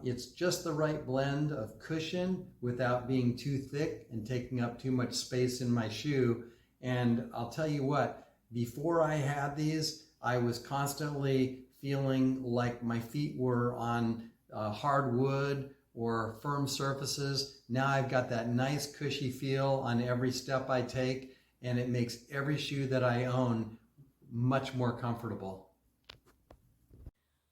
It's just the right blend of cushion without being too thick and taking up too much space in my shoe. And I'll tell you what, before I had these, I was constantly feeling like my feet were on hard wood or firm surfaces. Now I've got that nice cushy feel on every step I take, and it makes every shoe that I own much more comfortable.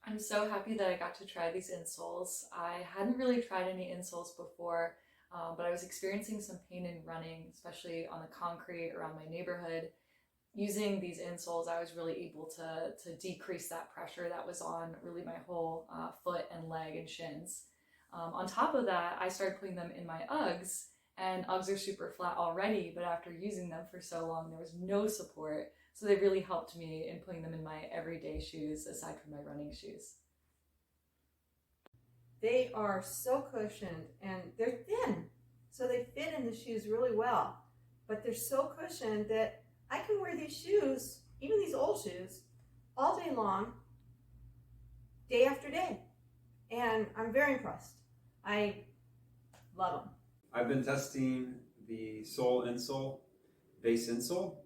I'm so happy that I got to try these insoles. I hadn't really tried any insoles before, but I was experiencing some pain in running, especially on the concrete around my neighborhood. Using these insoles, I was really able to decrease that pressure that was on really my whole foot and leg and shins. On top of that, I started putting them in my Uggs, and Uggs are super flat already, but after using them for so long, there was no support. So they really helped me in putting them in my everyday shoes, aside from my running shoes. They are so cushioned and they're thin, so they fit in the shoes really well. But they're so cushioned that I can wear these shoes, even these old shoes, all day long, day after day. And I'm very impressed. I love them. I've been testing the Soul Insole BASE insole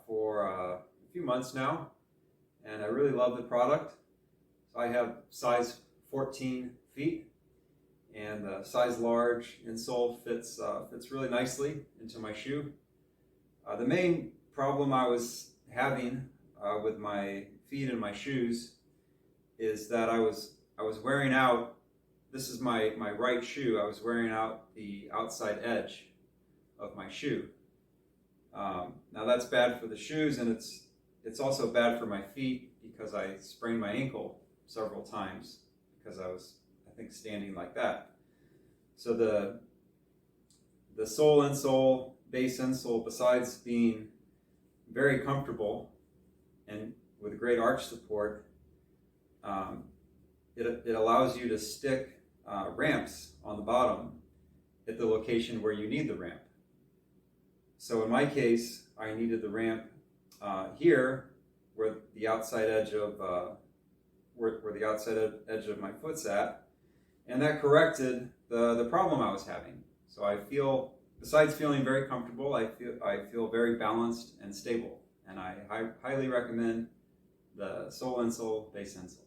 for a few months now, and I really love the product. So I have size 14 feet, and the size large insole fits really nicely into my shoe. The main problem I was having with my feet and my shoes is that I was wearing out. This is my right shoe. I was wearing out the outside edge of my shoe. Now that's bad for the shoes, and it's also bad for my feet because I sprained my ankle several times because I was, I think, standing like that. So the Soul Insole BASE insole, besides being very comfortable and with great arch support, it allows you to stick ramps on the bottom at the location where you need the ramp. So in my case, I needed the ramp here, where the outside edge of where the outside edge of my foot's at, and that corrected the problem I was having. So I feel, besides feeling very comfortable, I feel very balanced and stable, and I highly recommend the Soul Insole BASE insole.